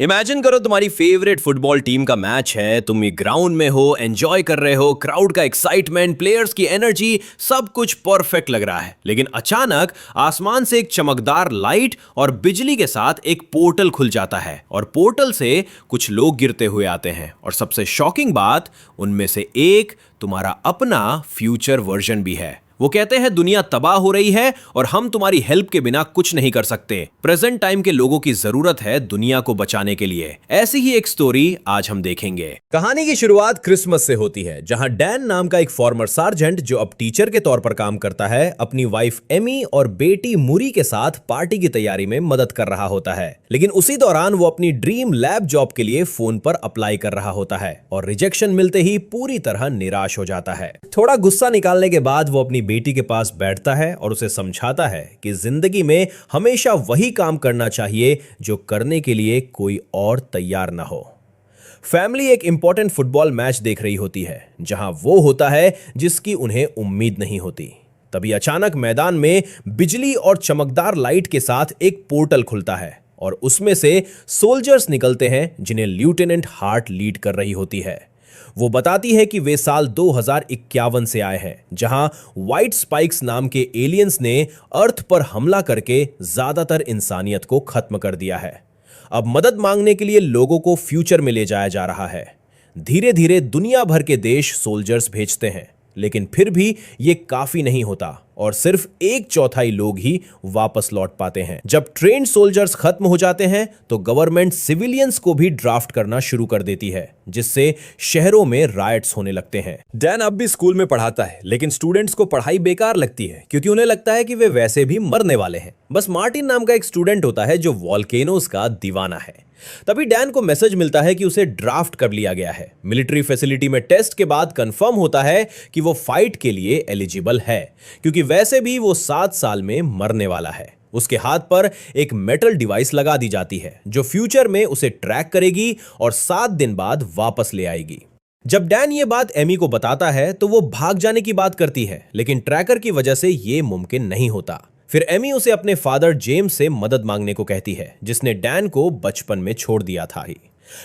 Imagine करो तुम्हारी favourite football team का मैच है, तुम ये ग्राउंड में हो, एंजॉय कर रहे हो, क्राउड का एक्साइटमेंट, प्लेयर्स की एनर्जी, सब कुछ परफेक्ट लग रहा है। लेकिन अचानक आसमान से एक चमकदार लाइट और बिजली के साथ एक पोर्टल खुल जाता है और पोर्टल से कुछ लोग गिरते हुए आते हैं और सबसे शॉकिंग बात, उनमें से एक तुम्हारा अपना फ्यूचर वर्जन भी है। वो कहते हैं दुनिया तबाह हो रही है और हम तुम्हारी हेल्प के बिना कुछ नहीं कर सकते। प्रेजेंट टाइम के लोगों की जरूरत है दुनिया को बचाने के लिए। ऐसी ही एक स्टोरी आज हम देखेंगे। कहानी की शुरुआत क्रिसमस से होती है, जहां डैन नाम का एक फॉर्मर सार्जेंट जो अब टीचर के तौर पर काम करता है, अपनी वाइफ एमी और बेटी मुरी के साथ पार्टी की तैयारी में मदद कर रहा होता है। लेकिन उसी दौरान वो अपनी ड्रीम लैब जॉब के लिए फोन पर अप्लाई कर रहा होता है और रिजेक्शन मिलते ही पूरी तरह निराश हो जाता है। थोड़ा गुस्सा निकालने के बाद वो अपनी बेटी के पास बैठता है और उसे समझाता है कि जिंदगी में हमेशा वही काम करना चाहिए जो करने के लिए कोई और तैयार ना हो। फैमिली एक इंपॉर्टेंट फुटबॉल मैच देख रही होती है, जहां वो होता है जिसकी उन्हें उम्मीद नहीं होती। तभी अचानक मैदान में बिजली और चमकदार लाइट के साथ एक पोर्टल खुलता है और उसमें से सोल्जर्स निकलते हैं जिन्हें लेफ्टिनेंट हार्ट लीड कर रही होती है। वो बताती है कि वे साल 2051 से आए हैं, जहां व्हाइट स्पाइक्स नाम के एलियंस ने अर्थ पर हमला करके ज्यादातर इंसानियत को खत्म कर दिया है। अब मदद मांगने के लिए लोगों को फ्यूचर में ले जाया जा रहा है। धीरे धीरे दुनिया भर के देश सोल्जर्स भेजते हैं, लेकिन फिर भी ये काफी नहीं होता और सिर्फ 1/4 लोग ही वापस लौट पाते हैं। जब ट्रेन्ड सोल्जर्स खत्म हो जाते हैं तो गवर्नमेंट सिविलियंस को भी ड्राफ्ट करना शुरू कर देती है, जिससे शहरों में रायट्स होने लगते हैं। डैन अब भी स्कूल में पढ़ाता है, लेकिन स्टूडेंट्स को पढ़ाई बेकार लगती है क्योंकि उन्हें लगता है कि वे वैसे भी मरने वाले हैं। बस मार्टिन नाम का एक स्टूडेंट होता है जो वॉल्केनोज का दीवाना है। तभी डैन को मैसेज मिलता है कि उसे ड्राफ्ट कर लिया गया है। मिलिट्री फैसिलिटी में टेस्ट के बाद कंफर्म होता है कि वो फाइट के लिए एलिजिबल है, क्योंकि वैसे भी वो 7 साल में मरने वाला है। उसके हाथ पर एक मेटल डिवाइस लगा दी जाती है जो फ्यूचर में उसे ट्रैक करेगी और 7 दिन बाद वापस ले आएगी। जब डैन ये बात एमी को बताता है तो वो भाग जाने की बात करती है, लेकिन ट्रैकर की वजह से ये मुमकिन नहीं होता। फिर एमी उसे अपने फादर जेम्स से मदद मांगने को कहती है, जिसने डैन को बचपन में छोड़ दिया था ही।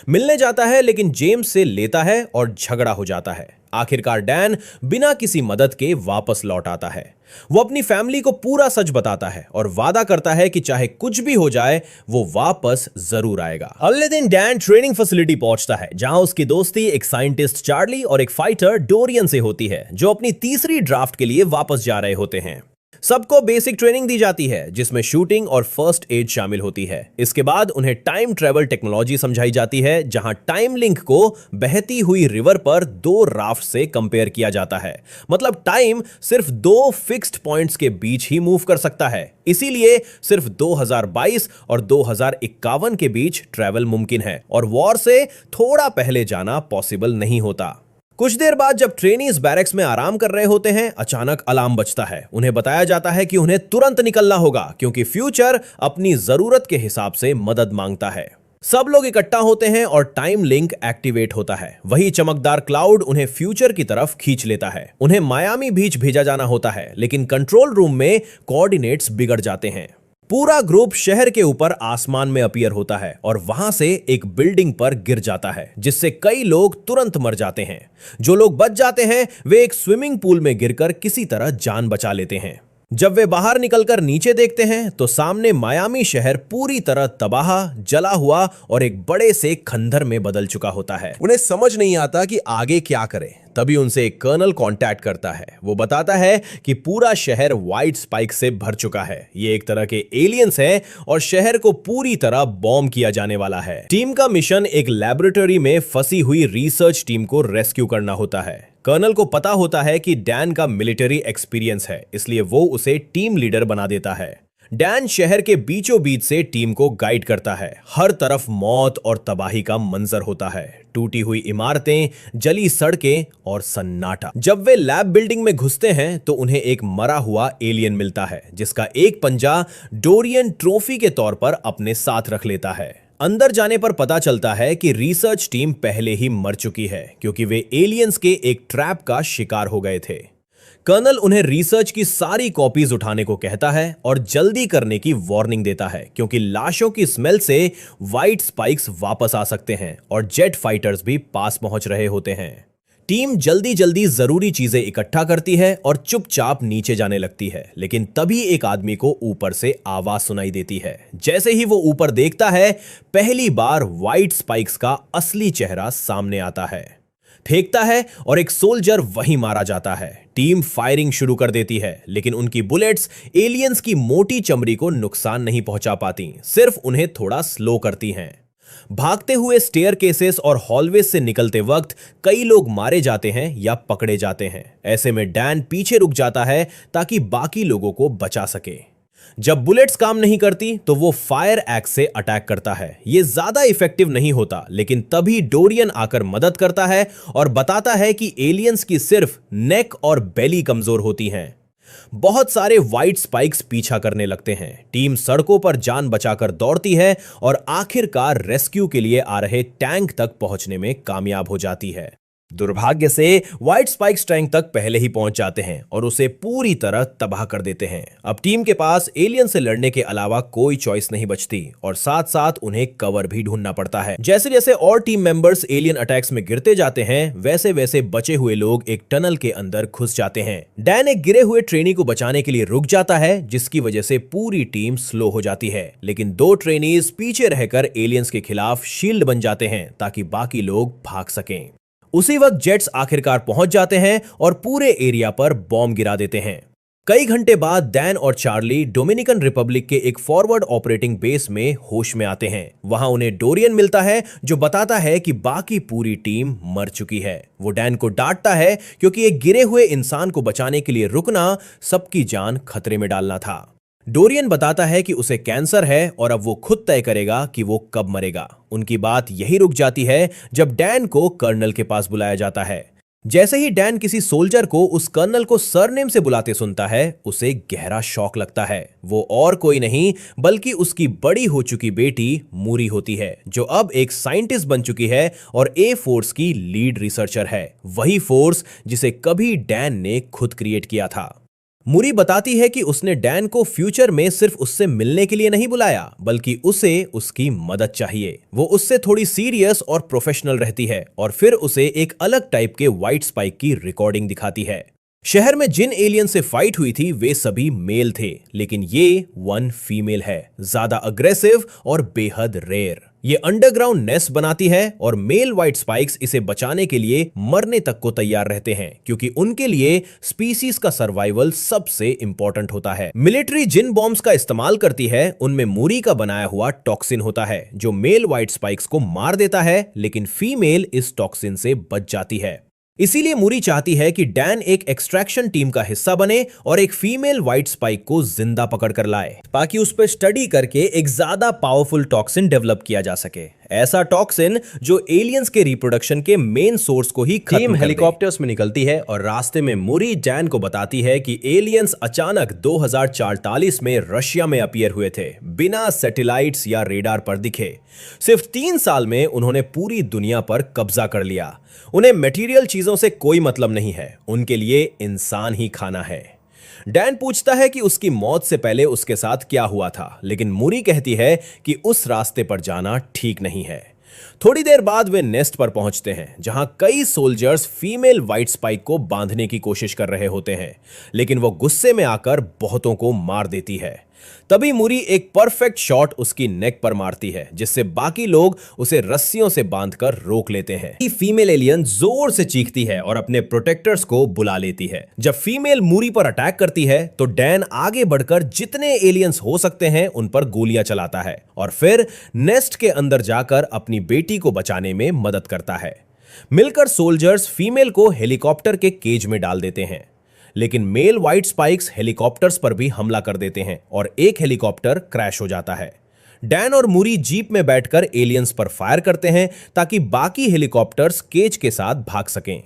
मिलने जाता है लेकिन जेम्स से लेता है और झगड़ा हो जाता है। आखिरकार डैन बिना किसी मदद के वापस लौट आता है। वो अपनी फैमिली को पूरा सच बताता है और वादा करता है कि चाहे कुछ भी हो जाए वो वापस जरूर आएगा। अगले दिन डैन ट्रेनिंग फैसिलिटी पहुंचता है, जहां उसकी दोस्ती एक साइंटिस्ट चार्ली और एक फाइटर डोरियन से होती है, जो अपनी तीसरी ड्राफ्ट के लिए वापस जा रहे होते हैं। सबको बेसिक ट्रेनिंग दी जाती है, जिसमें शूटिंग और फर्स्ट एड शामिल होती है। इसके बाद उन्हें टाइम ट्रेवल टेक्नोलॉजी समझाई जाती है, जहां टाइम लिंक को बहती हुई रिवर पर 2 राफ्ट से कंपेयर किया जाता है। मतलब टाइम सिर्फ 2 फिक्स्ड पॉइंट्स के बीच ही मूव कर सकता है, इसीलिए सिर्फ 2022 और 2051 के बीच ट्रेवल मुमकिन है और वॉर से थोड़ा पहले जाना पॉसिबल नहीं होता। कुछ देर बाद जब ट्रेनीज बैरक्स में आराम कर रहे होते हैं, अचानक अलार्म बजता है। उन्हें बताया जाता है कि उन्हें तुरंत निकलना होगा, क्योंकि फ्यूचर अपनी जरूरत के हिसाब से मदद मांगता है। सब लोग इकट्ठा होते हैं और टाइम लिंक एक्टिवेट होता है। वही चमकदार क्लाउड उन्हें फ्यूचर की तरफ खींच लेता है। उन्हें मायामी बीच भेजा जाना होता है, लेकिन कंट्रोल रूम में कोऑर्डिनेट्स बिगड़ जाते हैं। पूरा ग्रुप शहर के ऊपर आसमान में अपीयर होता है और वहां से एक बिल्डिंग पर गिर जाता है, जिससे कई लोग तुरंत मर जाते हैं। जो लोग बच जाते हैं वे एक स्विमिंग पूल में गिरकर किसी तरह जान बचा लेते हैं। जब वे बाहर निकलकर नीचे देखते हैं तो सामने मायामी शहर पूरी तरह तबाह, जला हुआ और एक बड़े से खंडर में बदल चुका होता है। उन्हें समझ नहीं आता कि आगे क्या करें। तभी उनसे एक कर्नल कांटेक्ट करता है। वो बताता है कि पूरा शहर व्हाइट स्पाइक से भर चुका है। ये एक तरह के एलियंस हैं और शहर को पूरी तरह बॉम्ब किया जाने वाला है। टीम का मिशन एक लैबोरेटरी में फंसी हुई रिसर्च टीम को रेस्क्यू करना होता है। कर्नल को पता होता है कि डैन का मिलिट्री एक्सपीरियंस है, इसलिए वो उसे टीम लीडर बना देता है। डैन शहर के बीचों बीच से टीम को गाइड करता है। हर तरफ मौत और तबाही का मंजर होता है, टूटी हुई इमारतें, जली सड़कें और सन्नाटा। जब वे लैब बिल्डिंग में घुसते हैं तो उन्हें एक मरा हुआ एलियन मिलता है, जिसका एक पंजा डोरियन ट्रॉफी के तौर पर अपने साथ रख लेता है। अंदर जाने पर पता चलता है कि रिसर्च टीम पहले ही मर चुकी है, क्योंकि वे एलियंस के एक ट्रैप का शिकार हो गए थे। कर्नल उन्हें रिसर्च की सारी कॉपीज उठाने को कहता है और जल्दी करने की वार्निंग देता है क्योंकि लाशों की स्मेल से व्हाइट स्पाइक्स वापस आ सकते हैं और जेट फाइटर्स भी पास पहुंच रहे होते हैं। टीम जल्दी जल्दी जरूरी चीजें इकट्ठा करती है और चुपचाप नीचे जाने लगती है, लेकिन तभी एक आदमी को ऊपर से आवाज सुनाई देती है। जैसे ही वो ऊपर देखता है, पहली बार व्हाइट स्पाइक्स का असली चेहरा सामने आता है। फेंकता है और एक सोल्जर वहीं मारा जाता है। टीम फायरिंग शुरू कर देती है, लेकिन उनकी बुलेट्स एलियंस की मोटी चमड़ी को नुकसान नहीं पहुंचा पाती, सिर्फ उन्हें थोड़ा स्लो करती हैं। भागते हुए स्टेयरकेसेस और हॉलवेज से निकलते वक्त कई लोग मारे जाते हैं या पकड़े जाते हैं। ऐसे में डैन पीछे रुक जाता है ताकि बाकी लोगों को बचा सके। जब बुलेट्स काम नहीं करती तो वो फायर एक्स से अटैक करता है। ये ज्यादा इफेक्टिव नहीं होता, लेकिन तभी डोरियन आकर मदद करता है और बताता है कि एलियंस की सिर्फ नेक और बेली कमजोर होती हैं। बहुत सारे व्हाइट स्पाइक्स पीछा करने लगते हैं। टीम सड़कों पर जान बचाकर दौड़ती है और आखिरकार रेस्क्यू के लिए आ रहे टैंक तक पहुंचने में कामयाब हो जाती है। दुर्भाग्य से व्हाइट स्पाइक्स टैंक तक पहले ही पहुंच जाते हैं और उसे पूरी तरह तबाह कर देते हैं। अब टीम के पास एलियन से लड़ने के अलावा कोई चॉइस नहीं बचती और साथ साथ उन्हें कवर भी ढूंढना पड़ता है। जैसे जैसे और टीम मेंबर्स एलियन अटैक्स में गिरते जाते हैं, वैसे वैसे बचे हुए लोग एक टनल के अंदर घुस जाते हैं। डैन एक गिरे हुए ट्रेनी को बचाने के लिए रुक जाता है, जिसकी वजह से पूरी टीम स्लो हो जाती है, लेकिन 2 ट्रेनीज पीछे रहकर एलियंस के खिलाफ शील्ड बन जाते हैं ताकि बाकी लोग भाग सकें। उसी वक्त जेट्स आखिरकार पहुंच जाते हैं और पूरे एरिया पर बॉम्ब गिरा देते हैं। कई घंटे बाद डैन और चार्ली डोमिनिकन रिपब्लिक के एक फॉरवर्ड ऑपरेटिंग बेस में होश में आते हैं। वहां उन्हें डोरियन मिलता है जो बताता है कि बाकी पूरी टीम मर चुकी है। वो डैन को डांटता है क्योंकि एक गिरे हुए इंसान को बचाने के लिए रुकना सबकी जान खतरे में डालना था। डोरियन बताता है कि उसे कैंसर है और अब वो खुद तय करेगा कि वो कब मरेगा। उनकी बात यही रुक जाती है जब डैन को कर्नल के पास बुलाया जाता है। जैसे ही डैन किसी सोल्जर को उस कर्नल को सरनेम से बुलाते सुनता है, उसे गहरा शॉक लगता है। वो और कोई नहीं बल्कि उसकी बड़ी हो चुकी बेटी मूरी होती है, जो अब एक साइंटिस्ट बन चुकी है और ए फोर्स की लीड रिसर्चर है। वही फोर्स जिसे कभी डैन ने खुद क्रिएट किया था। मूरी बताती है कि उसने डैन को फ्यूचर में सिर्फ उससे मिलने के लिए नहीं बुलाया, बल्कि उसे उसकी मदद चाहिए। वो उससे थोड़ी सीरियस और प्रोफेशनल रहती है और फिर उसे एक अलग टाइप के व्हाइट स्पाइक की रिकॉर्डिंग दिखाती है। शहर में जिन एलियन से फाइट हुई थी वे सभी मेल थे, लेकिन ये 1 फीमेल है, ज्यादा अग्रेसिव और बेहद रेयर। ये अंडरग्राउंड नेस्ट बनाती है और मेल व्हाइट स्पाइक्स इसे बचाने के लिए मरने तक को तैयार रहते हैं, क्योंकि उनके लिए स्पीसीज का सर्वाइवल सबसे इंपॉर्टेंट होता है। मिलिट्री जिन बॉम्ब्स का इस्तेमाल करती है उनमें मूरी का बनाया हुआ टॉक्सिन होता है जो मेल व्हाइट स्पाइक्स को मार देता है, लेकिन फीमेल इस टॉक्सिन से बच जाती है। इसीलिए मूरी चाहती है कि डैन एक एक्सट्रैक्शन टीम का हिस्सा बने और एक फीमेल व्हाइट स्पाइक को जिंदा पकड़ कर लाए, ताकि उस पर स्टडी करके एक ज्यादा पावरफुल टॉक्सिन डेवलप किया जा सके। ऐसा टॉक्सिन जो एलियंस के रिप्रोडक्शन के मेन सोर्स को ही खत्म कर दे। टीम हेलीकॉप्टर्स में निकलती है और रास्ते में मूरी डैन को बताती है कि एलियंस अचानक 2044 में रशिया में अपीयर हुए थे, बिना सैटेलाइट्स या रेडार पर दिखे। सिर्फ 3 साल में उन्होंने पूरी दुनिया पर कब्जा कर लिया। उन्हें मटेरियल चीजों से कोई मतलब नहीं है, उनके लिए इंसान ही खाना है। डैन पूछता है कि उसकी मौत से पहले उसके साथ क्या हुआ था, लेकिन मूरी कहती है कि उस रास्ते पर जाना ठीक नहीं है। थोड़ी देर बाद वे नेस्ट पर पहुंचते हैं, जहां कई सोल्जर्स फीमेल व्हाइट स्पाइक को बांधने की कोशिश कर रहे होते हैं, लेकिन वो गुस्से में आकर बहुतों को मार देती है। तभी मूरी एक परफेक्ट शॉट उसकी नेक पर मारती है, जिससे बाकी लोग उसे रस्सियों से बांधकर रोक लेते हैं। फीमेल एलियन जोर से चीखती है और अपने प्रोटेक्टर्स को बुला लेती है। जब फीमेल मूरी पर अटैक करती है तो डैन आगे बढ़कर जितने एलियंस हो सकते हैं उन पर गोलियां चलाता है और फिर नेस्ट के अंदर जाकर अपनी बेटी को बचाने में मदद करता है। मिलकर सोल्जर्स फीमेल को हेलीकॉप्टर के केज में डाल देते हैं, लेकिन मेल व्हाइट स्पाइक्स हेलीकॉप्टर्स पर भी हमला कर देते हैं और एक हेलीकॉप्टर क्रैश हो जाता है। डैन और मूरी जीप में बैठकर एलियंस पर फायर करते हैं ताकि बाकी हेलीकॉप्टर्स केज के साथ भाग सकें।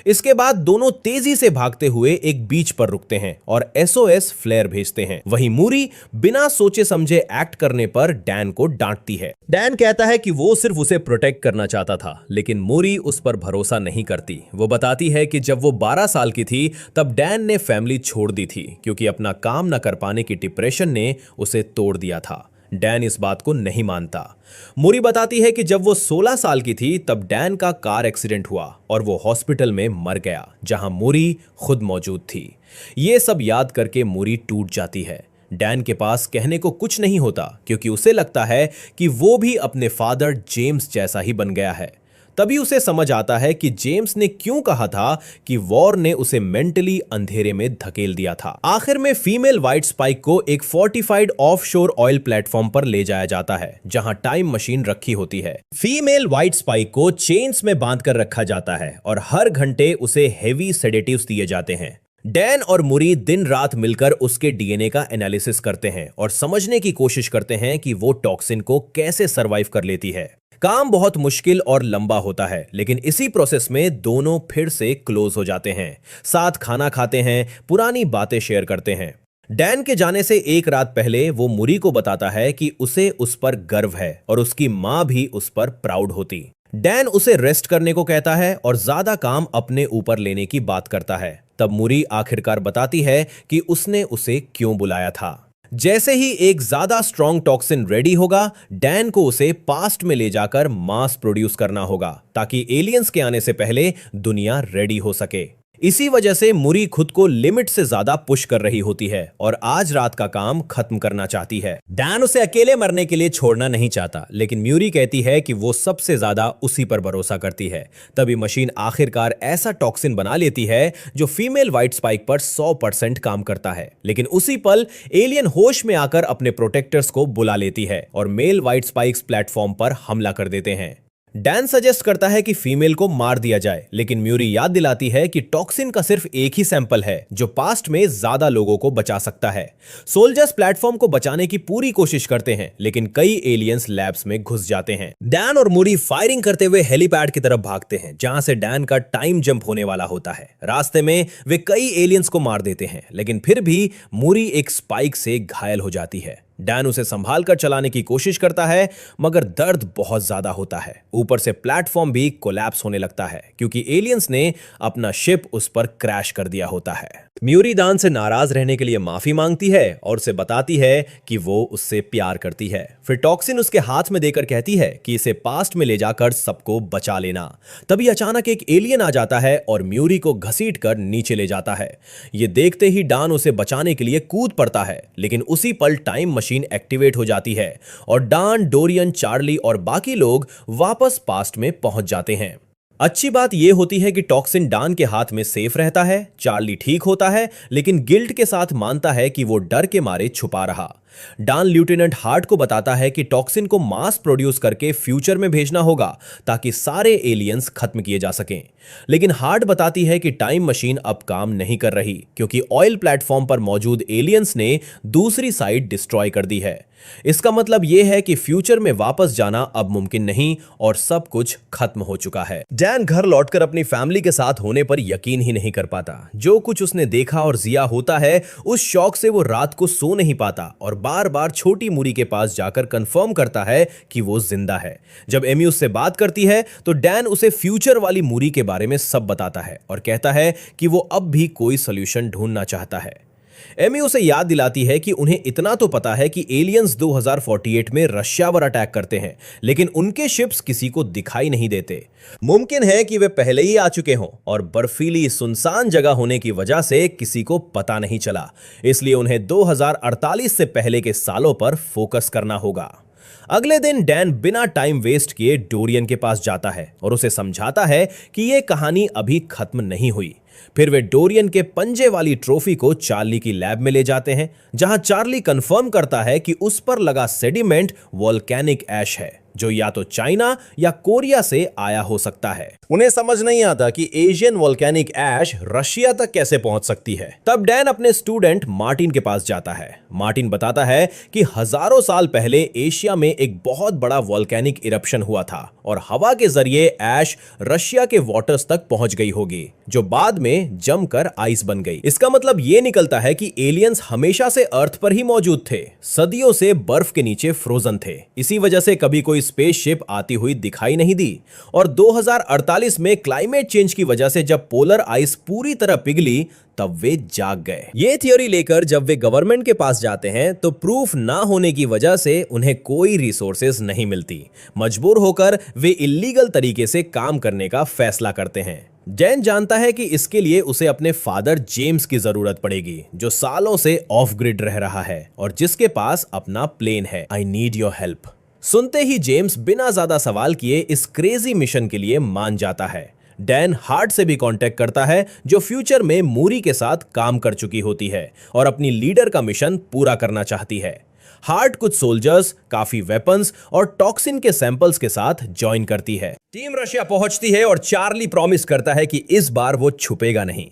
इसके बाद दोनों तेजी से भागते हुए एक बीच पर रुकते हैं और एसओएस फ्लेयर भेजते हैं। वहीं मूरी बिना सोचे समझे एक्ट करने पर डैन को डांटती है। डैन कहता है कि वो सिर्फ उसे प्रोटेक्ट करना चाहता था, लेकिन मूरी उस पर भरोसा नहीं करती। वो बताती है कि जब वो 12 साल की थी तब डैन ने फैमिली छोड़ दी थी क्योंकि अपना काम न कर पाने की डिप्रेशन ने उसे तोड़ दिया था। डैन इस बात को नहीं मानता। मूरी बताती है कि जब वो 16 साल की थी तब डैन का कार एक्सीडेंट हुआ और वो हॉस्पिटल में मर गया, जहां मूरी खुद मौजूद थी। ये सब याद करके मूरी टूट जाती है। डैन के पास कहने को कुछ नहीं होता क्योंकि उसे लगता है कि वो भी अपने फादर जेम्स जैसा ही बन गया है। तभी उसे समझ आता है कि जेम्स ने क्यों कहा था कि वॉर ने उसे मेंटली अंधेरे में धकेल दिया था। आखिर में फीमेल व्हाइट स्पाइक को एक फोर्टिफाइड ऑफशोर ऑयल प्लेटफॉर्म पर ले जाया जाता है, जहां टाइम मशीन रखी होती है। फीमेल व्हाइट स्पाइक को चेन्स में बांध कर रखा जाता है और हर घंटे उसे हेवी सेडेटिव्स दिए जाते हैं। डैन और मूरी दिन रात मिलकर उसके डीएनए का एनालिसिस करते हैं और समझने की कोशिश करते हैं कि वो टॉक्सिन को कैसे सरवाइव कर लेती है। काम बहुत मुश्किल और लंबा होता है, लेकिन इसी प्रोसेस में दोनों फिर से क्लोज हो जाते हैं, साथ खाना खाते हैं, पुरानी बातें शेयर करते हैं। डैन के जाने से एक रात पहले वो मूरी को बताता है कि उसे उस पर गर्व है और उसकी मां भी उस पर प्राउड होती। डैन उसे रेस्ट करने को कहता है और ज्यादा काम अपने ऊपर लेने की बात करता है। तब मूरी आखिरकार बताती है कि उसने उसे क्यों बुलाया था। जैसे ही एक ज्यादा स्ट्रॉन्ग टॉक्सिन रेडी होगा, डैन को उसे पास्ट में ले जाकर मास प्रोड्यूस करना होगा ताकि एलियंस के आने से पहले दुनिया रेडी हो सके। इसी वजह से मूरी खुद को लिमिट से ज्यादा पुश कर रही होती है और आज रात का काम खत्म करना चाहती है। डैन उसे अकेले मरने के लिए छोड़ना नहीं चाहता, लेकिन मूरी कहती है कि वो सबसे ज्यादा उसी पर भरोसा करती है। तभी मशीन आखिरकार ऐसा टॉक्सिन बना लेती है जो फीमेल व्हाइट स्पाइक पर 100% काम करता है। लेकिन उसी पल एलियन होश में आकर अपने प्रोटेक्टर्स को बुला लेती है और मेल व्हाइट स्पाइक्स प्लेटफॉर्म पर हमला कर देते हैं। डैन सजेस्ट करता है कि फीमेल को मार दिया जाए, लेकिन म्यूरी याद दिलाती है कि टॉक्सिन का सिर्फ एक ही सैंपल है जो पास्ट में ज्यादा लोगों को बचा सकता है। सोल्जर्स प्लेटफॉर्म को बचाने की पूरी कोशिश करते हैं, लेकिन कई एलियंस लैब्स में घुस जाते हैं। डैन और मूरी फायरिंग करते हुए हेलीपैड की तरफ भागते हैं, जहां से डैन का टाइम जंप होने वाला होता है। रास्ते में वे कई एलियंस को मार देते हैं, लेकिन फिर भी मूरी एक स्पाइक से घायल हो जाती है। डैन उसे संभाल कर चलाने की कोशिश करता है, मगर दर्द बहुत ज्यादा होता है। ऊपर से प्लेटफॉर्म भी कोलैप्स होने लगता है क्योंकि एलियंस ने अपना शिप उस पर क्रैश कर दिया होता है। म्यूरी दान से नाराज रहने के लिए माफी मांगती है और उसे बताती है कि वो उससे प्यार करती है। फिर टॉक्सिन उसके हाथ में देकर कहती है कि इसे पास्ट में ले जाकर सबको बचा लेना। तभी अचानक एक एलियन आ जाता है और म्यूरी को घसीट कर नीचे ले जाता है। ये देखते ही डान उसे बचाने के लिए कूद पड़ता है, लेकिन उसी पल टाइम मशीन एक्टिवेट हो जाती है और डान, डोरियन, चार्ली और बाकी लोग वापस पास्ट में पहुंच जाते हैं। अच्छी बात यह होती है कि टॉक्सिन डान के हाथ में सेफ रहता है। चार्ली ठीक होता है, लेकिन गिल्ट के साथ मानता है कि वो डर के मारे छुपा रहा। डान लेफ्टिनेंट हार्ट को बताता है कि टॉक्सिन को मास प्रोड्यूस करके फ्यूचर में भेजना होगा ताकि सारे एलियंस खत्म किए जा सकें। लेकिन हार्ट बताती है कि टाइम मशीन अब काम नहीं कर रही क्योंकि ऑयल प्लेटफॉर्म पर मौजूद एलियंस ने दूसरी साइड डिस्ट्रॉय कर दी है। इसका मतलब यह है कि फ्यूचर में वापस जाना अब मुमकिन नहीं और सब कुछ खत्म हो चुका है। डैन घर लौटकर अपनी फैमिली के साथ होने पर यकीन ही नहीं कर पाता। जो कुछ उसने देखा और जिया होता है, उस शौक से वो रात को सो नहीं पाता और बार बार छोटी मूरी के पास जाकर कंफर्म करता है कि वो जिंदा है। जब एमी उससे बात करती है तो डैन उसे फ्यूचर वाली मूरी के बारे में सब बताता है और कहता है कि वो अब भी कोई सोल्यूशन ढूंढना चाहता है। एमी उसे याद दिलाती है कि उन्हें इतना तो पता है कि एलियंस 2048 में रशिया पर अटैक करते हैं, लेकिन उनके शिप्स किसी को दिखाई नहीं देते। मुमकिन है कि वे पहले ही आ चुके हों और बर्फीली सुनसान जगह होने की वजह से किसी को पता नहीं चला। इसलिए उन्हें 2048 से पहले के सालों पर फोकस करना होगा। अगले दिन डैन बिना टाइम वेस्ट किए डोरियन के पास जाता है और उसे समझाता है कि यह कहानी अभी खत्म नहीं हुई। फिर वे डोरियन के पंजे वाली ट्रॉफी को चार्ली की लैब में ले जाते हैं, जहां चार्ली कंफर्म करता है कि उस पर लगा सेडिमेंट वोल्केनिक ऐश है। जो या तो चाइना या कोरिया से आया हो सकता है। उन्हें समझ नहीं आता कि एशियन वोल्केनिक ऐश रशिया तक कैसे पहुंच सकती है। तब डैन अपने स्टूडेंट मार्टिन के पास जाता है। मार्टिन बताता है कि हजारों साल पहले एशिया में एक बहुत बड़ा वोल्केनिक इरप्शन हुआ था और हवा के जरिए ऐश रशिया के वाटर्स तक पहुंच गई होगी, जो बाद में जमकर आइस बन गई। इसका मतलब यह निकलता है कि एलियंस हमेशा से अर्थ पर ही मौजूद थे, सदियों से बर्फ के नीचे फ्रोजन थे। इसी वजह से कभी कोई स्पेसशिप आती हुई दिखाई नहीं दी और 2048 में क्लाइमेट चेंज की वजह से जब पोलर आइस पूरी तरह पिघली तब वे जाग गए। ये थ्योरी लेकर जब वे गवर्नमेंट के पास जाते हैं तो प्रूफ ना होने की वजह से उन्हें कोई रिसोर्सेज नहीं मिलती। मजबूर होकर वे इल्लीगल तरीके से काम करने का फैसला करते हैं। डैन जानता है कि इसके लिए उसे अपने फादर जेम्स की जरूरत पड़ेगी, जो सालों से ऑफ ग्रिड रह रहा है और जिसके पास अपना प्लेन है। I need your help. सुनते ही जेम्स बिना ज्यादा सवाल किए इस क्रेजी मिशन के लिए मान जाता है। डैन हार्ट से भी कांटेक्ट करता है, जो फ्यूचर में मूरी के साथ काम कर चुकी होती है और अपनी लीडर का मिशन पूरा करना चाहती है। हार्ट कुछ सोल्जर्स, काफी वेपन्स और टॉक्सिन के सैंपल्स के साथ ज्वाइन करती है। टीम रशिया पहुंचती है और चार्ली प्रॉमिस करता है कि इस बार वो छुपेगा नहीं।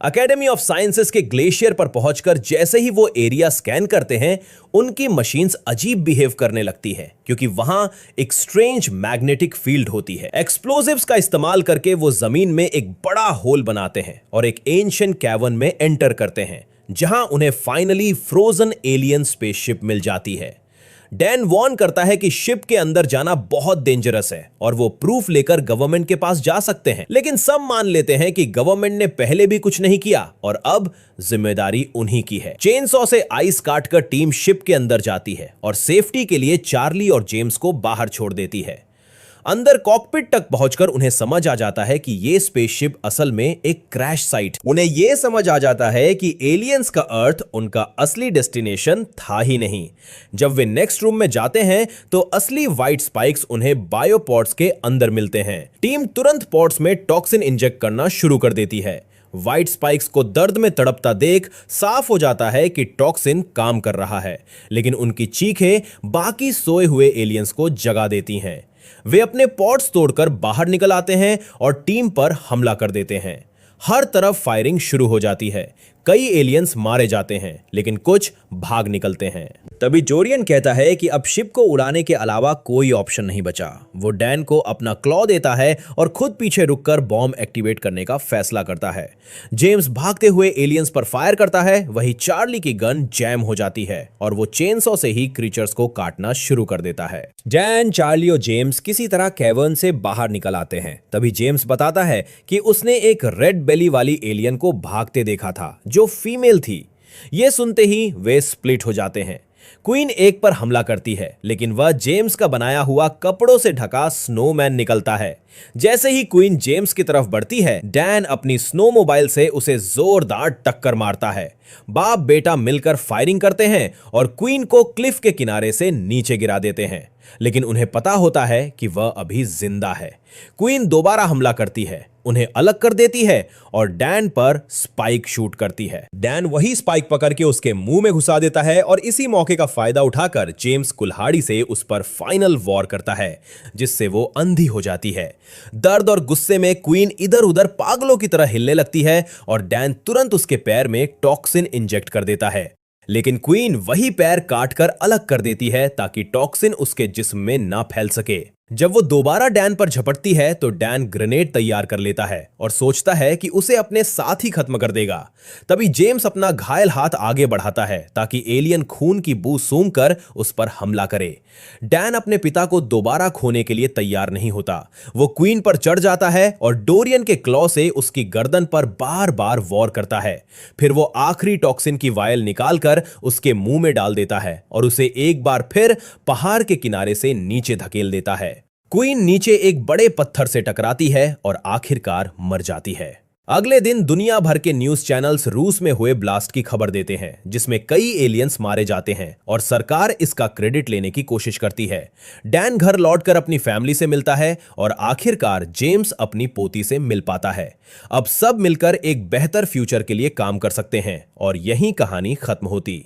एकेडमी ऑफ साइंसेस के ग्लेशियर पर पहुंचकर जैसे ही वो एरिया स्कैन करते हैं, उनकी मशीन्स अजीब बिहेव करने लगती है क्योंकि वहां एक स्ट्रेंज मैग्नेटिक फील्ड होती है। एक्सप्लोजिव्स का इस्तेमाल करके वो जमीन में एक बड़ा होल बनाते हैं और एक एंशिएंट कैवर्न में एंटर करते हैं, जहां उन्हें फाइनली फ्रोजन एलियन स्पेसशिप मिल जाती है। डैन वॉर्न करता है कि शिप के अंदर जाना बहुत डेंजरस है और वो प्रूफ लेकर गवर्नमेंट के पास जा सकते हैं, लेकिन सब मान लेते हैं कि गवर्नमेंट ने पहले भी कुछ नहीं किया और अब जिम्मेदारी उन्हीं की है। चेनसॉ से आइस काटकर टीम शिप के अंदर जाती है और सेफ्टी के लिए चार्ली और जेम्स को बाहर छोड़ देती है। अंदर कॉकपिट तक पहुंचकर उन्हें समझ आ जाता है कि ये स्पेसशिप असल में एक क्रैश साइट। उन्हें यह समझ आ जाता है कि एलियंस का अर्थ उनका असली डेस्टिनेशन था ही नहीं। जब वे नेक्स्ट रूम में जाते हैं तो असली व्हाइट स्पाइक्स उन्हें बायोपॉड्स के अंदर मिलते हैं। टीम तुरंत पॉड्स में टॉक्सिन इंजेक्ट करना शुरू कर देती है। व्हाइट स्पाइक्स को दर्द में तड़पता देख साफ हो जाता है कि टॉक्सिन काम कर रहा है, लेकिन उनकी चीखें बाकी सोए हुए एलियंस को जगा देती हैं। वे अपने पॉड्स तोड़कर बाहर निकल आते हैं और टीम पर हमला कर देते हैं। हर तरफ फायरिंग शुरू हो जाती है। कई एलियंस मारे जाते हैं, लेकिन कुछ भाग निकलते हैं। तभी जोरियन कहता है कि अब शिप को उड़ाने के अलावा कोई ऑप्शन नहीं बचा। वो डैन को अपना क्लॉ देता है और खुद पीछे रुककर बॉम्ब एक्टिवेट करने का फैसला करता है। जेम्स भागते हुए एलियंस पर फायर करता है, वही चार्ली की गन जैम हो जाती है और वो चेनसॉ से ही क्रीचर्स को काटना शुरू कर देता है। डैन, चार्ली और जेम्स किसी तरह कैवर्न से बाहर निकल आते हैं। तभी जेम्स बताता है कि उसने एक रेड बेली वाली एलियन को भागते देखा था, जो फीमेल थी। यह सुनते ही वे स्प्लिट हो जाते हैं। क्वीन एक पर हमला करती है, लेकिन वह जेम्स का बनाया हुआ कपड़ों से ढका स्नोमैन निकलता है। जैसे ही क्वीन जेम्स की तरफ बढ़ती है, डैन अपनी स्नो मोबाइल से उसे जोरदार टक्कर मारता है। बाप बेटा मिलकर फायरिंग करते हैं और क्वीन को क्लिफ के किनारे से नीचे गिरा देते हैं, लेकिन उन्हें पता होता है कि वह अभी जिंदा है। क्वीन दोबारा हमला करती है, उन्हें अलग कर देती है और डैन पर स्पाइक शूट करती है। डैन वही स्पाइक पकड़ के उसके मुंह में घुसा देता है और इसी मौके का फायदा उठाकर जेम्स कुल्हाड़ी से उस पर फाइनल वॉर करता है, जिससे वो अंधी हो जाती है। दर्द और गुस्से में क्वीन इधर उधर पागलों की तरह हिलने लगती है और डैन तुरंत उसके पैर में टॉक्सिन इंजेक्ट कर देता है, लेकिन क्वीन वही पैर काटकर अलग कर देती है ताकि टॉक्सिन उसके जिस्म में ना फैल सके। जब वो दोबारा डैन पर झपटती है तो डैन ग्रेनेड तैयार कर लेता है और सोचता है कि उसे अपने साथ ही खत्म कर देगा। तभी जेम्स अपना घायल हाथ आगे बढ़ाता है ताकि एलियन खून की बू सूंघकर उस पर हमला करे। डैन अपने पिता को दोबारा खोने के लिए तैयार नहीं होता। वो क्वीन पर चढ़ जाता है और डोरियन के क्लॉ से उसकी गर्दन पर बार बार वॉर करता है। फिर वो आखिरी टॉक्सिन की वायल निकालकर उसके मुंह में डाल देता है और उसे एक बार फिर पहाड़ के किनारे से नीचे धकेल देता है। क्वीन नीचे एक बड़े पत्थर से टकराती है और आखिरकार मर जाती है। अगले दिन दुनिया भर के न्यूज चैनल्स रूस में हुए ब्लास्ट की खबर देते हैं, जिसमें कई एलियंस मारे जाते हैं और सरकार इसका क्रेडिट लेने की कोशिश करती है। डैन घर लौटकर अपनी फैमिली से मिलता है और आखिरकार जेम्स अपनी पोती से मिल पाता है। अब सब मिलकर एक बेहतर फ्यूचर के लिए काम कर सकते हैं और यही कहानी खत्म होती।